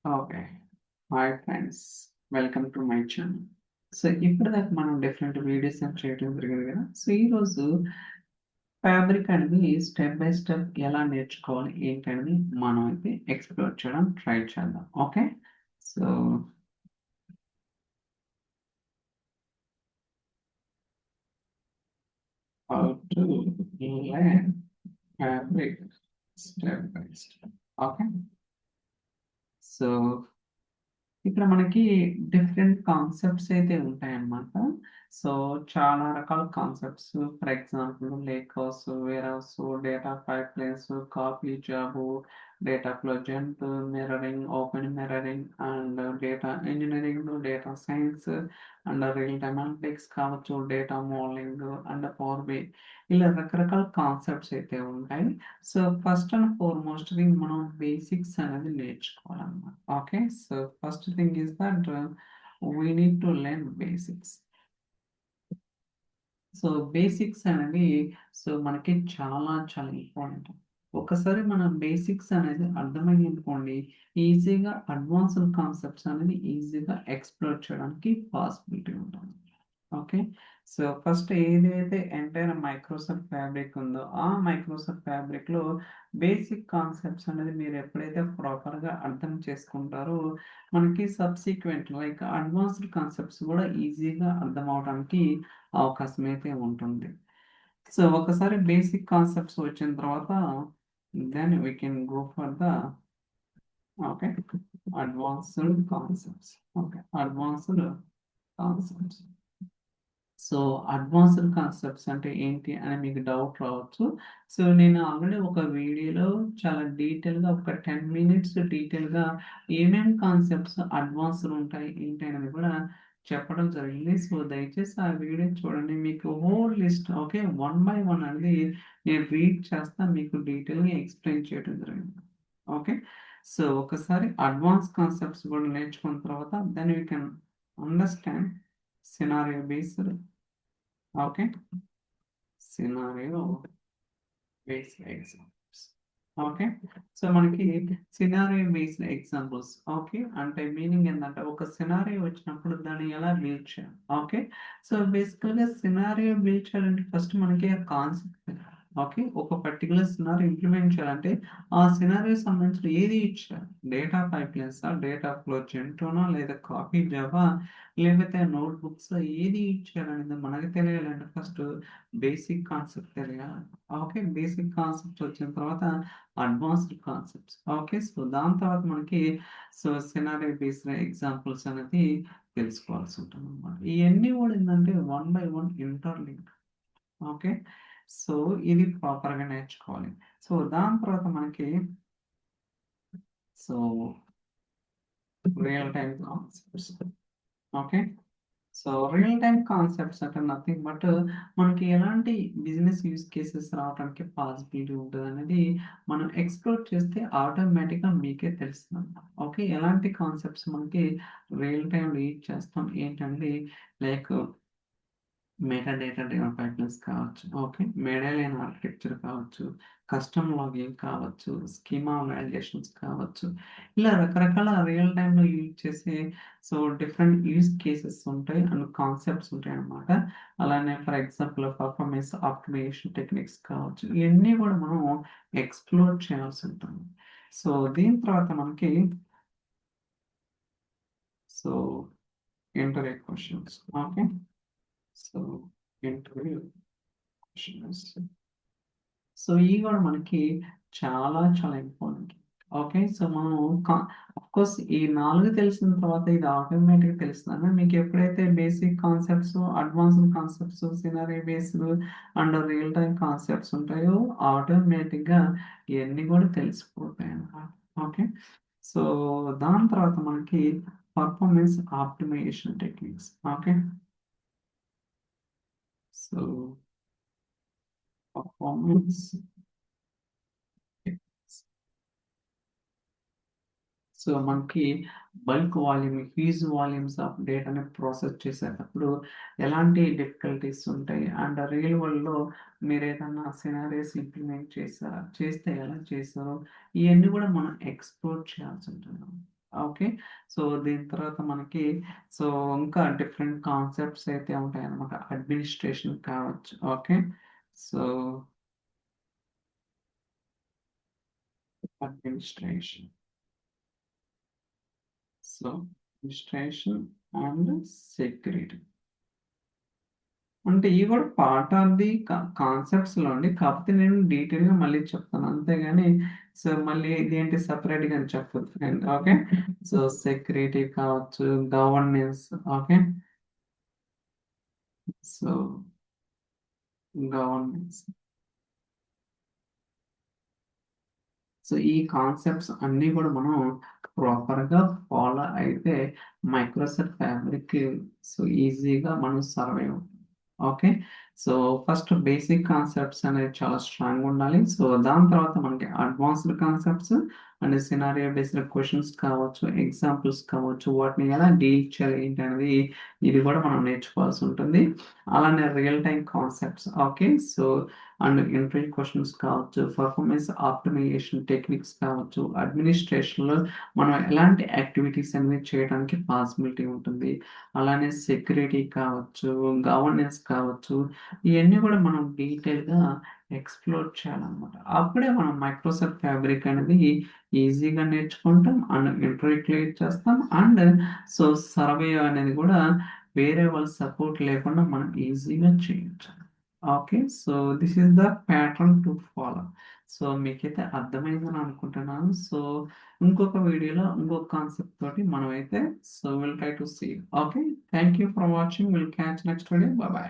Okay. Hi friends. Welcome to my channel. So, ఇప్పటిదాకా మనం different videos చేయడం జరిగింది కదా! సో, ఈరోజు ఫ్యాబ్రిక్ అనేది స్టెప్ బై స్టెప్ ఎలా నేర్చుకోవాలి ఏంటనేది మనం అయితే ఎక్స్‌ప్లోర్ చేయడం ట్రై చేద్దాం. Okay. So, how to learn fabric step by step. Okay. So ఇక్కడ మనకి డిఫరెంట్ కాన్సెప్ట్స్ అయితే ఉంటాయన్నమాట. సో, చాలా రకాల concepts for example lake house, warehouse, data pipelines, copy job, data ఫ్లోజెంట్, mirroring, open mirroring and data engineering, data science and real time analytics కావచ్చు, data modeling and power BI ఇలా రకరకాల concepts అయితే ఉంటాయి. సో, ఫస్ట్ అండ్ ఫార్‌మోస్ట్‌లీ మనం basics అనేది నేర్చుకోవాలన్నమాట. Okay. So, first thing is that we need to learn basics. So, basics అనేవి మనకి చాలా ఇంపార్టెంట్. ఒకసారి మన బేసిక్స్ అనేది అర్థమయ్యిందనుకోండి, ఈజీగా అడ్వాన్స్‌డ్ కాన్సెప్ట్స్ అనేది ఈజీగా ఎక్స్‌ప్లోర్ చేయడానికి పాసిబిలిటీ ఉంటుంది. ఓకే. సో, ఫస్ట్ ఏదైతే ఎంటైర్ మైక్రోసాఫ్ట్ ఫ్యాబ్రిక్ ఉందో, ఆ మైక్రోసాఫ్ట్ ఫ్యాబ్రిక్‌లో బేసిక్ కాన్సెప్ట్స్ అనేది మీరు ఎప్పుడైతే ప్రాపర్‌గా అర్థం చేసుకుంటారో, మనకి సబ్సిక్వెంట్ లైక్ అడ్వాన్స్‌డ్ కాన్సెప్ట్స్ కూడా ఈజీగా అర్థమవ్వడానికి అవకాశం అయితే ఉంటుంది. సో, ఒకసారి బేసిక్ కాన్సెప్ట్స్ వచ్చిన తర్వాత then we can go for the okay. Advanced concepts. Okay. Advanced concepts. So, advanced concepts అంటే ఏంటి అని మీకు డౌట్ రావచ్చు. సో, నేను ఆల్రెడీ ఒక వీడియోలో చాలా డీటెయిల్‌గా ఒక 10 మినిట్స్ డీటెయిల్‌గా ఏమేం కాన్సెప్ట్స్ అడ్వాన్స్‌డ్ ఉంటాయి, ఏంటి అనేది కూడా చెప్పడం జరిగింది. సో, దయచేసి ఆ వీడియో చూడండి. మీకు whole list okay. One by one అనేది నేను రీడ్ చేస్తా మీకు డీటెయిల్‌గా ఎక్స్‌ప్లెయిన్ చేయడం జరిగింది. ఓకే. సో, ఒకసారి అడ్వాన్స్ కాన్సెప్ట్స్ కూడా నేర్చుకున్న తర్వాత then you can understand scenario based okay. Scenario based examples. Okay. So, మనకి సినారియో బేస్డ్ ఎగ్జాంపుల్స్ ఓకే. అంటే మీనింగ్ ఏందంటే ఒక సినారియో వచ్చినప్పుడు దాన్ని ఎలా బిల్డ్ చేయాలి. ఓకే. సో, బేసికల్‌గా సినారియో బిల్డ్ చేయాలంటే ఫస్ట్ మనకి ఆ కాన్సెప్ట్ తెలీదు. ఓకే. ఒక పర్టిక్యులర్ సినారియో ఇంప్లిమెంట్ చేయాలంటే ఆ సినారియోకి సంబంధించిన ఏది ఇచ్చారు. డేటా పైప్‌లైన్సా, డేటా ఫ్లో జెంటోనా లేదా కాపీ జావా లేకపోతే నోట్‌బుక్స్ ఏది ఇచ్చారనేది మనకు తెలియాలంటే ఫస్ట్ బేసిక్ కాన్సెప్ట్ తెలియాలి. ఓకే. బేసిక్ కాన్సెప్ట్స్ వచ్చిన తర్వాత అడ్వాన్స్‌డ్ కాన్సెప్ట్స్. ఓకే. సో, దాని తర్వాత మనకి సినారియో బేస్డ్ ఎగ్జాంపుల్స్ అనేది తెలుసుకోవాల్సి ఉంటుందన్నమాట. ఇయన్నీ కూడా ఏందంటే one by one interlink. Okay. So, ఇది ప్రాపర్‌గా నేర్చుకోవాలి. సో, దాని తర్వాత మనకి so, real time concepts. Okay. So, real time concepts అంటే నథింగ్ బట్ మనకి ఎలాంటి బిజినెస్ యూజ్ కేసెస్ రావడానికి పాసిబిలిటీ ఉంటదనేది మనం ఎక్స్‌ప్లోర్ చేస్తే ఆటోమేటిక్‌గా మీకే తెలుస్తుందన్నమాట. ఓకే. ఎలాంటి కాన్సెప్ట్స్ మనకి రియల్ టైమ్‌లో యూజ్ చేస్తాం ఏంటనేది like meta data driven pipelines కావచ్చు. ఓకే. మెడాలియన్ ఆర్కిటెక్చర్ కావచ్చు. కస్టమ్ లాగింగ్ కావచ్చు. స్కీమా వాలిడేషన్స్ కావచ్చు. ఇలా రకరకాల రియల్ టైమ్‌లో యూజ్ చేసే డిఫరెంట్ యూజ్ కేసెస్ ఉంటాయి అండ్ కాన్సెప్ట్స్ ఉంటాయన్నమాట. అలానే for example performance optimization techniques కావచ్చు. ఇయన్నీ కూడా మనం ఎక్స్‌ప్లోర్ చేయాల్సి ఉంటుంది. సో, దీని తర్వాత మనకి so, interview questions. Okay. So, interview questions. So, ఇవి గూడా మనకి చాలా ఇంపార్టెంట్. ఓకే. సో, మనం క ఆఫ్‌కోర్స్ ఈ 4 తెలిసిన తర్వాత ఇది ఆటోమేటిక్‌గా తెలుస్తదని మీకు ఎప్పుడైతే basic concepts, advanced concepts, scenario based and real time concepts ఉంటాయో ఆటోమేటిక్‌గా ఇయన్నీ గూడా తెలిసిపోతాయన్నమాట. ఓకే. సో, దాని తర్వాత మనకి performance optimization techniques. Okay. So, performance so, మనకి bulk volume, huge volumes of డేటాని ప్రాసెస్ చేసేటప్పుడు ఎలాంటి డిఫికల్టీస్ ఉంటాయి? అండ్ రియల్ వరల్డ్‌లో మీరేదన్నా సినారియోస్ ఇంప్లిమెంట్ చేసారా? చేస్తే ఎలా చేశారో? ఇయన్నీ గూడా మనం ఎక్స్‌ప్లోర్ చేయాల్సుంటుంది. ఓకే. సో, దీని తర్వాత మనకి సో, ఇంకా డిఫరెంట్ కాన్సెప్ట్స్ అయితే ఉంటాయన్నమాట. అడ్మినిస్ట్రేషన్ కావచ్చు. Okay. So, administration. So, administration and security. అంటే ఇవి కూడా పార్ట్ ఆఫ్ ది కాన్సెప్ట్స్‌లో అండి. కాకపోతే నేను డీటెయిల్‌గా మళ్ళీ చెప్తాను. అంతేగాని సో, మళ్ళీ ఇదేంటి సెపరేట్‌గా అని చెప్పొద్దు ఫ్రెండ్. ఓకే. సో, సెక్యూరిటీ కావచ్చు, governance. Okay. So, governance. So, ఈ కాన్సెప్ట్స్ అన్నీ గూడా మనం ప్రాపర్‌గా ఫాలో అయితే మైక్రోసాఫ్ట్ ఫ్యాబ్రిక్ సో, ఈజీగా మనం సర్వైవ్ అవుతాం. Okay. So, first basic concepts అనేవి చాలా స్ట్రాంగ్‌గా ఉండాలి. సో, దాని తర్వాత మనకి advanced concepts and scenario based questions కావచ్చు, ఎగ్జాంపుల్స్ కావచ్చు, వాటిని ఎలా డీల్ చేయాలి ఏంటనేది ఇది గూడా మనం నేర్చుకోవాల్సి ఉంటుంది. అలానే real time concepts. Okay. So, and interview questions కావచ్చు, పర్ఫార్మెన్స్ ఆప్టిమైజేషన్ టెక్నిక్స్ కావచ్చు, అడ్మినిస్ట్రేషన్‌లో మనం ఎలాంటి యాక్టివిటీస్ అనేవి చేయడానికి పాసిబిలిటీ ఉంటుంది. అలానే సెక్యూరిటీ కావచ్చు, గవర్నెన్స్ కావచ్చు, ఇయన్నీ గూడా మనం డీటెయిల్‌గా ఎక్స్‌ప్లోర్ చేయాలనమాట. అప్పుడే మనం మైక్రోసాఫ్ట్ ఫ్యాబ్రిక్ అనేది ఈజీగా నేర్చుకుంటాం. అండ్ ఇంటర్వ్యూ క్లియర్ చేస్తాం. అండ్ సో, సర్వే అనేది గూడా వేరే వాళ్ళ సపోర్ట్ లేకుండా మనం ఈజీగా చేయొచ్చు. Okay. So, this is the pattern to follow. So, మీకైతే అర్థమైందని అనుకుంటున్నాను. సో, ఇంకొక వీడియోలో ఇంకొక కాన్సెప్ట్ తోటి మనమైతే so, will try to see you. Okay. Thank you for watching. Will catch next video. Bye by.